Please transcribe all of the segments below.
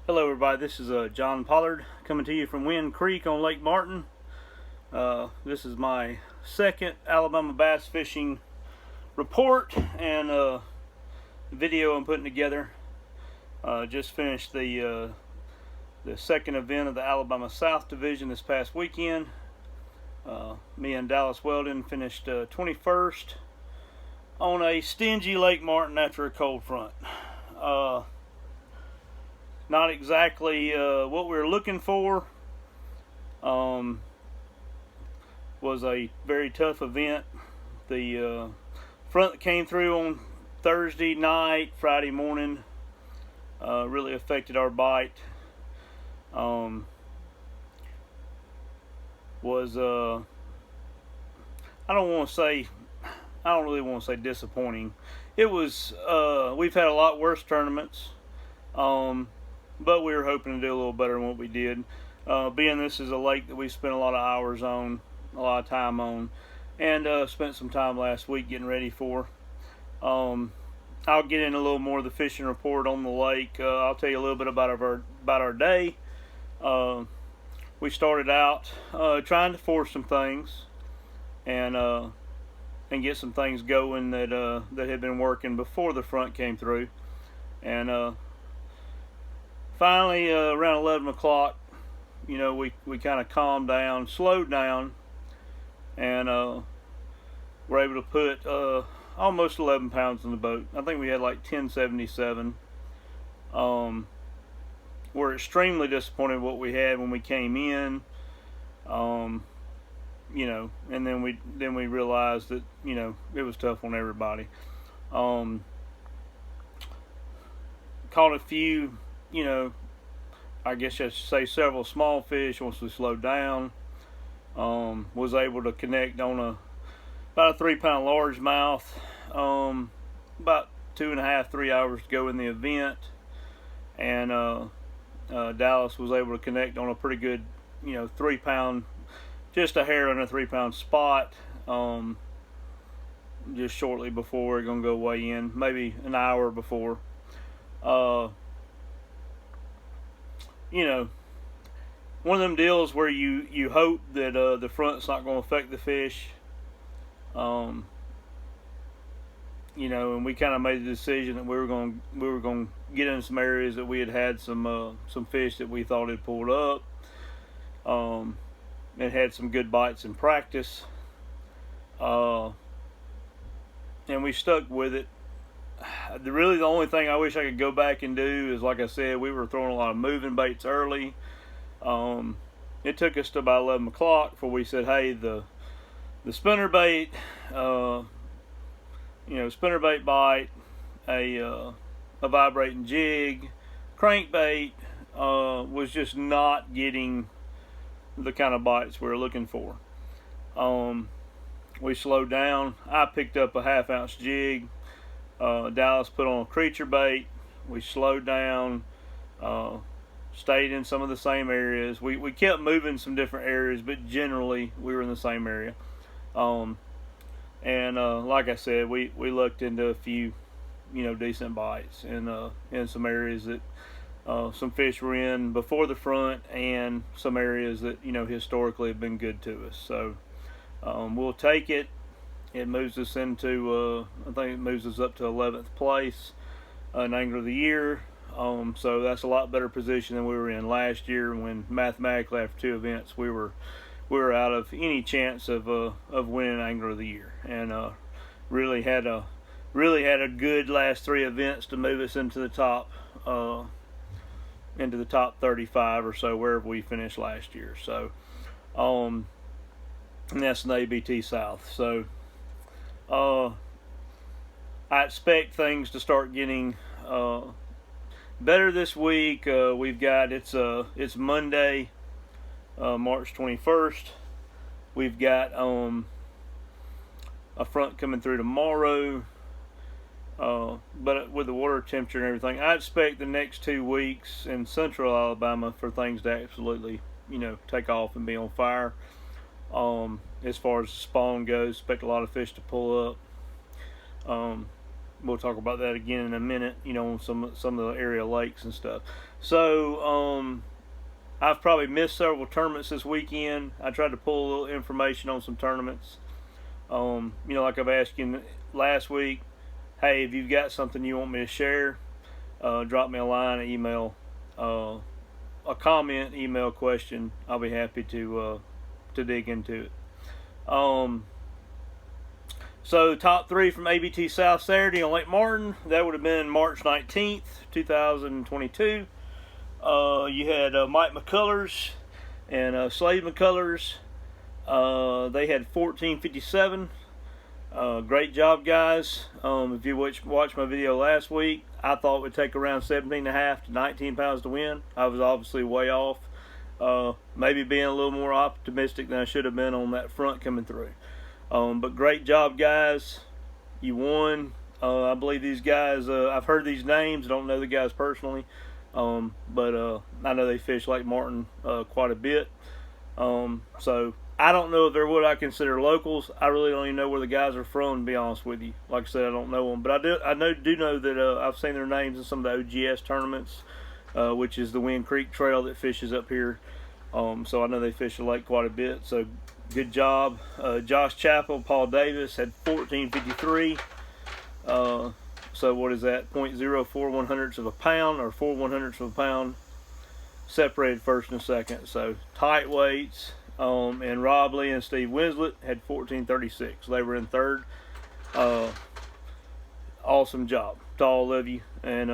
Hello everybody, this is John Pollard coming to you from Wind Creek on Lake Martin. This is my second Alabama bass fishing report and video I'm putting together. Just finished the second event of the Alabama South Division this past weekend. Me and Dallas Weldon finished 21st on a stingy Lake Martin after a cold front. Not exactly what we were looking for. Was a very tough event. The front that came through on Thursday night, Friday morning, really affected our bite. Was I don't really want to say disappointing. It was. We've had a lot worse tournaments. But we were hoping to do a little better than what we did. Being this is a lake that we spent a lot of hours on, a lot of time on, and spent some time last week getting ready for. I'll get in a little more of the fishing report on the lake. I'll tell you a little bit about our day. We started out trying to force some things and get some things going that had been working before the front came through, and finally, around 11 o'clock, we kind of calmed down, slowed down, and were able to put almost 11 pounds in the boat. I think we had like 1077. We're extremely disappointed with what we had when we came in, and then we realized that it was tough on everybody. Caught a few. I guess I should say several small fish once we slowed down. Was able to connect on about a 3-pound largemouth. About 2.5-3 hours to go in the event, and Dallas was able to connect on a pretty good 3-pound, just a hair under 3-pound spot. Just shortly before we're gonna go weigh in, maybe an hour before. One of them deals where you hope that the front's not going to affect the fish. And we kind of made the decision that we were going to get in some areas that we had some fish that we thought had pulled up, and had some good bites in practice. And we stuck with it. Really, the only thing I wish I could go back and do is, like I said, we were throwing a lot of moving baits early. It took us to about 11 o'clock before we said, hey, the spinner bait, spinner bait bite, a vibrating jig, crankbait, was just not getting the kind of bites we were looking for. We slowed down. I picked up a 1/2-ounce jig. Dallas put on a creature bait. We slowed down, stayed in some of the same areas. We kept moving some different areas, but generally we were in the same area. Like I said, we looked into a few, decent bites in some areas that some fish were in before the front, and some areas that historically have been good to us. So we'll take it. It moves us into, I think it moves us up to 11th place in Angler of the Year. So that's a lot better position than we were in last year, when mathematically after 2 events we were out of any chance of winning Angler of the Year, and really had a good last 3 events to move us into the top 35 or so, wherever we finished last year. So and that's an ABT South. So I expect things to start getting better this week. We've got it's Monday, March 21st. We've got a front coming through tomorrow. But with the water temperature and everything, I expect the next 2 weeks in central Alabama for things to absolutely take off and be on fire. As far as the spawn goes, expect a lot of fish to pull up. we'll talk about that again in a minute. You know, on some of the area lakes and stuff. So I've probably missed several tournaments this weekend. I tried to pull a little information on some tournaments. You know, like I've asked you last week, hey, if you've got something you want me to share, drop me a line, an email, a comment, email, question. I'll be happy to dig into it. So top 3 from ABT South Saturday on Lake Martin. That would have been March 19th, 2022. You had Mike McCullers and Slade McCullers. They had 1457. Great job, guys. If you watched my video last week, I thought it would take around 17.5 to 19 pounds to win. I was obviously way off. Maybe being a little more optimistic than I should have been on that front coming through. But great job, guys. You won. I believe these guys, I've heard these names, don't know the guys personally. But I know they fish Lake Martin quite a bit. So I don't know if they're what I consider locals. I really don't even know where the guys are from, to be honest with you. Like I said, I don't know them. But I do know that I've seen their names in some of the OGS tournaments, which is the Wind Creek Trail that fishes up here. So I know they fish the lake quite a bit. So good job. Josh Chappell, Paul Davis had 1453. So what is that? 0.04 100ths of a pound, or 4 100ths of a pound, separated first and second. So tight weights. And Rob Lee and Steve Winslet had 1436. They were in third. Awesome job to all of you, and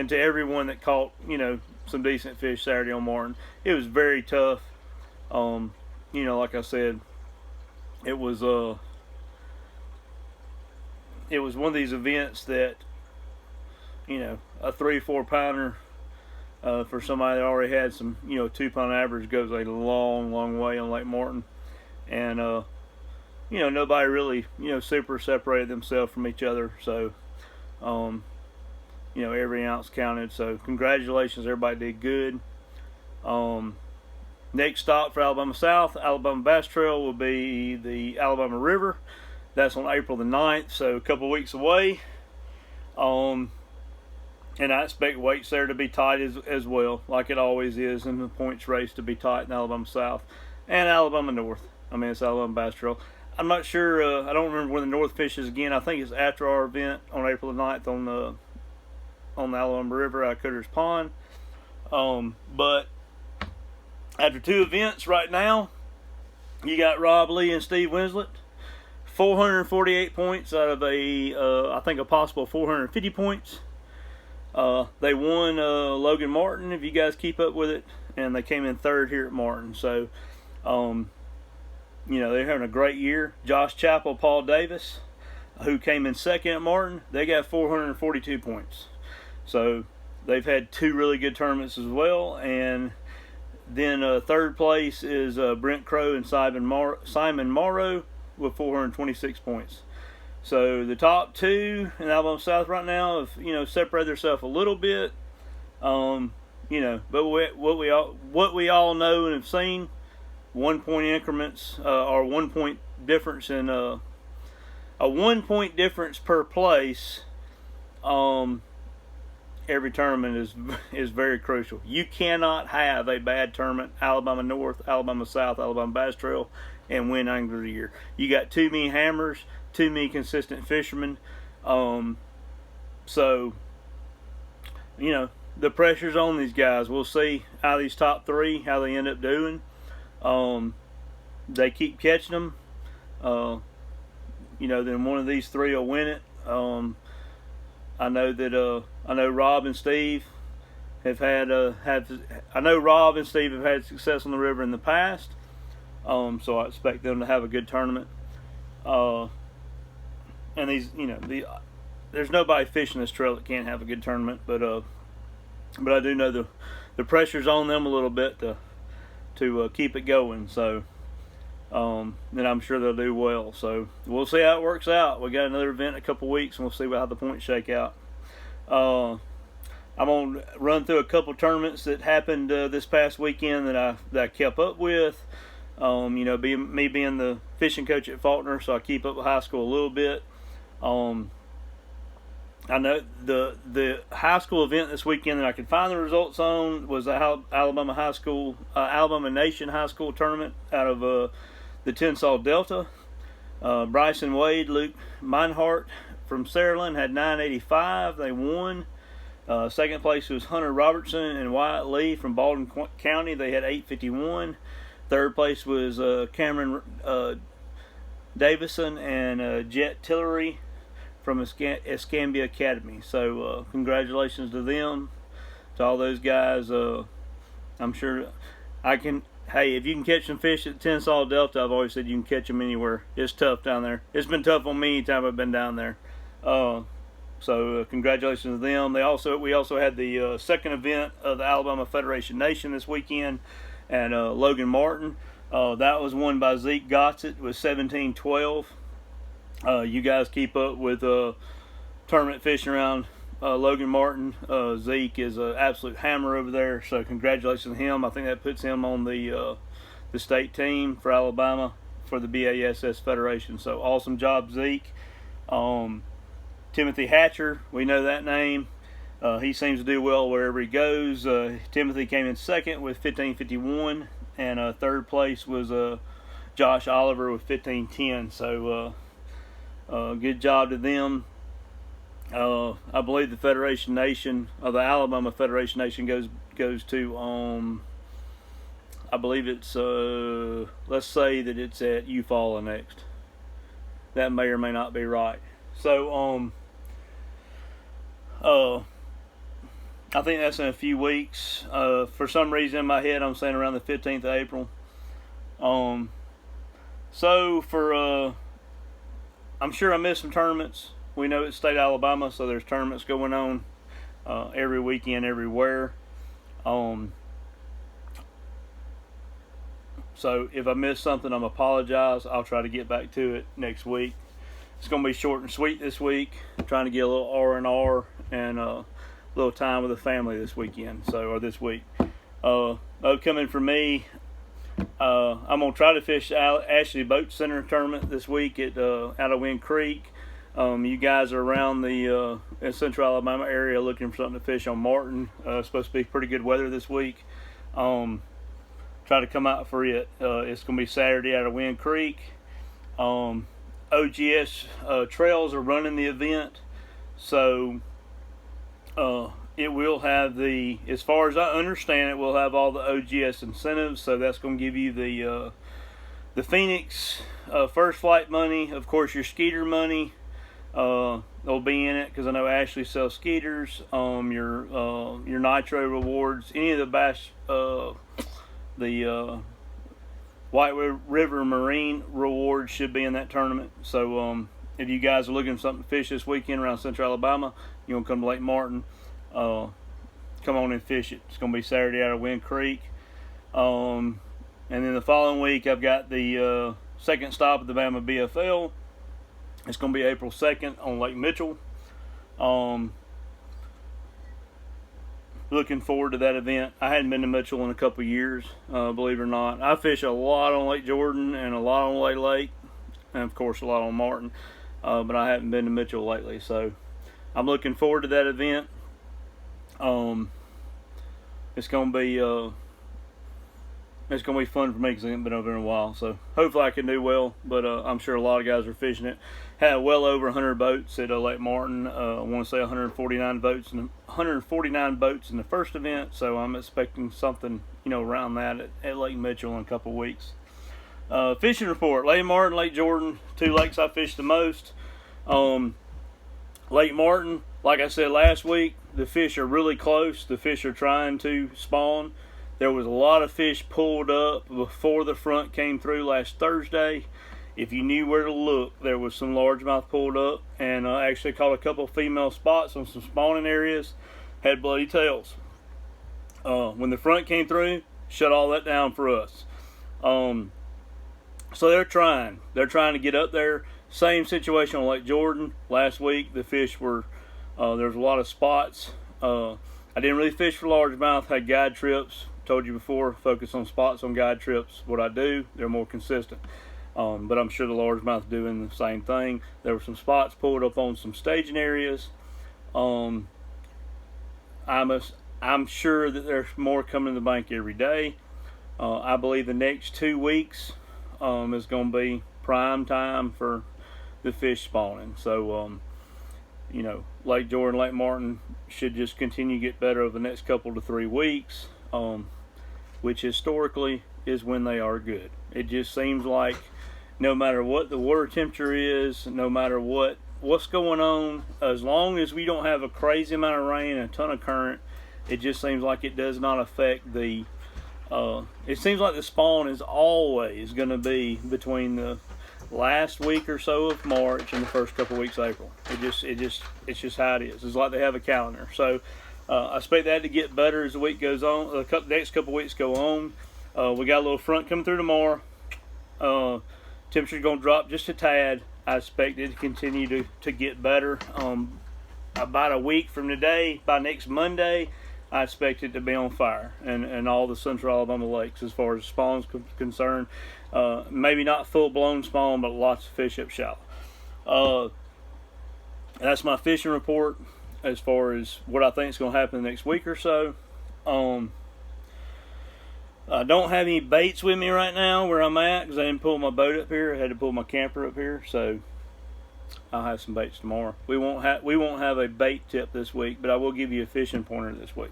to everyone that caught, you know, some decent fish Saturday on Martin. It was very tough. You know, like I said, it was one of these events that, you know, a 3-4 pounder for somebody that already had some, you know, 2-pound average goes a long way on Lake Martin. And you know, nobody really, you know, super separated themselves from each other. So you know, every ounce counted. So congratulations, everybody did good. Next stop for Alabama South, Alabama Bass Trail, will be the Alabama River. That's on April the 9th, so a couple weeks away. And I expect weights there to be tight as well, like it always is in the points race, to be tight in Alabama South and Alabama North. I mean, it's Alabama Bass Trail. I'm not sure, I don't remember when the North fishes again. I think it's after our event on April the 9th on the Alabama River at Cutter's Pond. But after 2 events right now, you got Rob Lee and Steve Winslet. 448 points out of I think a possible 450 points. They won Logan Martin, if you guys keep up with it, and they came in third here at Martin. So, you know, they're having a great year. Josh Chappell, Paul Davis, who came in second at Martin, they got 442 points. So they've had 2 really good tournaments as well. And then third place is Brent Crow and Simon Morrow with 426 points. So the top 2 in Alabama South right now have, you know, separated themselves a little bit. You know, but what we all know and have seen, 1 point increments, or 1 point difference in a 1 point difference per place. Every tournament is very crucial. You cannot have a bad tournament, Alabama North, Alabama South, Alabama Bass Trail, and win Angler of the Year. You got too many hammers, too many consistent fishermen. So, you know, the pressure's on these guys. We'll see how these top 3, how they end up doing. They keep catching them. You know, then one of these 3 will win it. I know that I know Rob and Steve have had success on the river in the past. So I expect them to have a good tournament. And these, you know, there's nobody fishing this trail that can't have a good tournament, but I do know the pressure's on them a little bit to keep it going. So then I'm sure they'll do well. So we'll see how it works out. We got another event in a couple weeks, and we'll see how the points shake out. I'm gonna run through a couple tournaments that happened this past weekend that I kept up with. You know, me being the fishing coach at Faulkner, so I keep up with high school a little bit. I know the high school event this weekend that I could find the results on was the Alabama High School, Alabama Nation High School tournament out of the Tensas Delta. Bryson Wade, Luke Meinhardt from Saraland had 985. They won. Second place was Hunter Robertson and Wyatt Lee from Baldwin County. They had 851. Third place was Cameron Davison and Jet Tillery from Escambia Academy. So congratulations to them, to all those guys. I'm sure I can. Hey, if you can catch some fish at the Tensas Delta, I've always said you can catch them anywhere. It's tough down there. It's been tough on me anytime I've been down there. So congratulations to them. We also had the second event of the Alabama Federation Nation this weekend at Logan Martin. That was won by Zeke Gossett with 17-12. You guys keep up with tournament fishing around Logan Martin. Zeke is an absolute hammer over there, so congratulations to him. I think that puts him on the state team for Alabama for the BASS Federation. So awesome job, Zeke. Timothy Hatcher, we know that name. He seems to do well wherever he goes. Timothy came in second with 1551, and third place was Josh Oliver with 1510. So good job to them. I believe the Federation Nation, the Alabama Federation Nation goes to I believe it's let's say that it's at Eufaula next. That may or may not be right. So I think that's in a few weeks. For some reason in my head I'm saying around the 15th of April. So for I'm sure I missed some tournaments. We know it's state Alabama, so there's tournaments going on every weekend, everywhere. So if I missed something, I'm apologize. I'll try to get back to it next week. It's going to be short and sweet this week. I'm trying to get a little R&R and a little time with the family this weekend. Or this week. Upcoming for me, I'm going to try to fish Ashley Boat Center tournament this week at out of Wind Creek. You guys are around the Central Alabama area looking for something to fish on Martin. It's supposed to be pretty good weather this week. Try to come out for it. It's going to be Saturday out of Wind Creek. OGS Trails are running the event, so it will have as far as I understand it, will have all the OGS incentives. So that's going to give you the Phoenix first flight money, of course your Skeeter money. They'll be in it because I know Ashley sells Skeeters. Your Nitro rewards, any of the bass, the White River Marine rewards should be in that tournament. So if you guys are looking for something to fish this weekend around Central Alabama, you want to come to Lake Martin, come on and fish it. It's going to be Saturday out of Wind Creek. And then the following week, I've got the second stop at the Bama BFL. It's going to be April 2nd on Lake Mitchell. Looking forward to that event. I hadn't been to Mitchell in a couple of years, believe it or not. I fish a lot on Lake Jordan and a lot on Lake Lake, and of course a lot on Martin, but I haven't been to Mitchell lately, so I'm looking forward to that event. It's going to be fun for me because I haven't been over in a while, so hopefully I can do well, but I'm sure a lot of guys are fishing it. Had well over 100 boats at Lake Martin. I want to say 149 boats in the first event, so I'm expecting something around that at Lake Mitchell in a couple of weeks. Fishing report: Lake Martin, Lake Jordan, two lakes I fished the most. Lake Martin, like I said last week, the fish are really close. The fish are trying to spawn. There was a lot of fish pulled up before the front came through last Thursday. If you knew where to look, there was some largemouth pulled up, and actually caught a couple of female spots on some spawning areas. Had bloody tails. When the front came through, shut all that down for us. So they're trying. They're trying to get up there. Same situation on Lake Jordan. Last week, the fish were, there was a lot of spots. I didn't really fish for largemouth. Had guide trips. Told you before, focus on spots on guide trips. What I do, they're more consistent. But I'm sure the largemouth doing the same thing. There were some spots pulled up on some staging areas. I'm sure that there's more coming to the bank every day. I believe the next 2 weeks is going to be prime time for the fish spawning. So, Lake Jordan, Lake Martin should just continue to get better over the next couple to 3 weeks, which historically is when they are good. It just seems like no matter what the water temperature is, no matter what's going on, as long as we don't have a crazy amount of rain and a ton of current, it just seems like it does not affect the it seems like the spawn is always going to be between the last week or so of March and the first couple of weeks of April. It's just how it is. It's like they have a calendar. So I expect that to get better as the week goes on. The next couple of weeks go on. We got a little front coming through tomorrow. Temperature's going to drop just a tad. I expect it to continue to get better. About a week from today, by next Monday, I expect it to be on fire and all the central Alabama lakes as far as spawn's concerned. Maybe not full-blown spawn, but lots of fish up shallow. That's my fishing report as far as what I think is going to happen the next week or so. I don't have any baits with me right now where I'm at because I didn't pull my boat up here. I had to pull my camper up here, so I'll have some baits tomorrow. We won't have a bait tip this week, but I will give you a fishing pointer this week.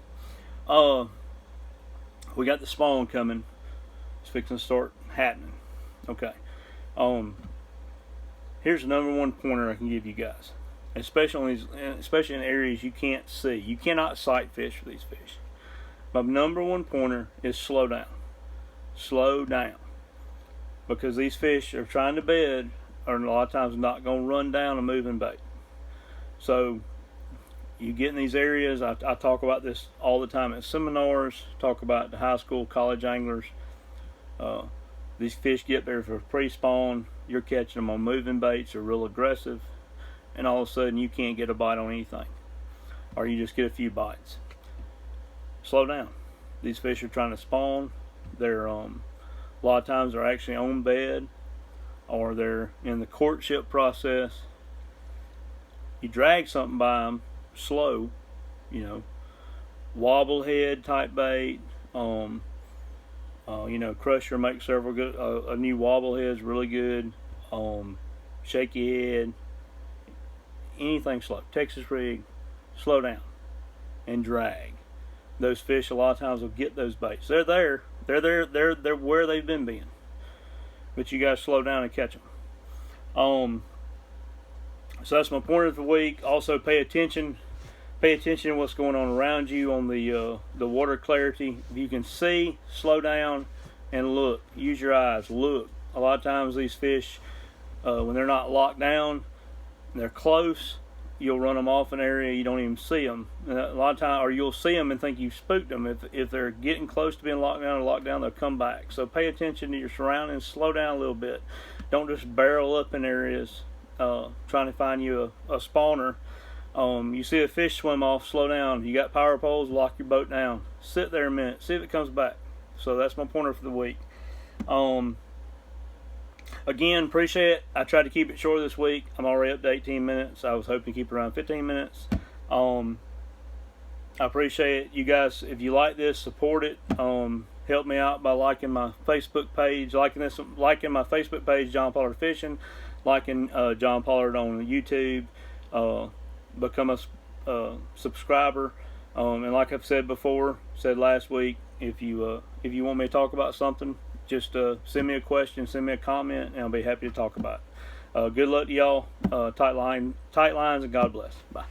We got the spawn coming. It's fixing to start happening. Okay. Here's the number one pointer I can give you guys, especially in areas you can't see. You cannot sight fish for these fish. My number one pointer is slow down. Slow down. Because these fish are trying to bed, are a lot of times not going to run down a moving bait. So you get in these areas, I talk about this all the time at seminars, talk about the high school, college anglers. These fish get there for pre-spawn, you're catching them on moving baits, they're real aggressive, and all of a sudden you can't get a bite on anything. Or you just get a few bites. Slow down. These fish are trying to spawn. They're a lot of times they're actually on bed, or they're in the courtship process. You drag something by them slow, wobble head type bait. Crusher makes several good. A new wobble head is really good. Shaky head. Anything slow. Texas rig. Slow down and drag. Those fish a lot of times will get those baits. They're there. They're where they've been being. But you guys slow down and catch them. So that's my pointer of the week. Also, pay attention to what's going on around you on the water clarity. If you can see, slow down and look. Use your eyes. Look. A lot of times these fish, when they're not locked down, they're close. You'll run them off an area, you don't even see them. And a lot of times, or you'll see them and think you've spooked them. If they're getting close to being locked down, they'll come back. So pay attention to your surroundings. Slow down a little bit. Don't just barrel up in areas trying to find you a spawner. You see a fish swim off, slow down. You got power poles, lock your boat down. Sit there a minute, see if it comes back. So that's my pointer for the week. Again, appreciate it. I tried to keep it short this week. I'm already up to 18 minutes. I was hoping to keep it around 15 minutes. I appreciate it. You guys, if you like this, support it. Help me out by liking my Facebook page, liking my Facebook page, John Pollard Fishing, liking John Pollard on YouTube, become a subscriber. And like I've said before, said last week, if you want me to talk about something, just send me a question, send me a comment, and I'll be happy to talk about it. Good luck to y'all. Tight lines, and God bless. Bye.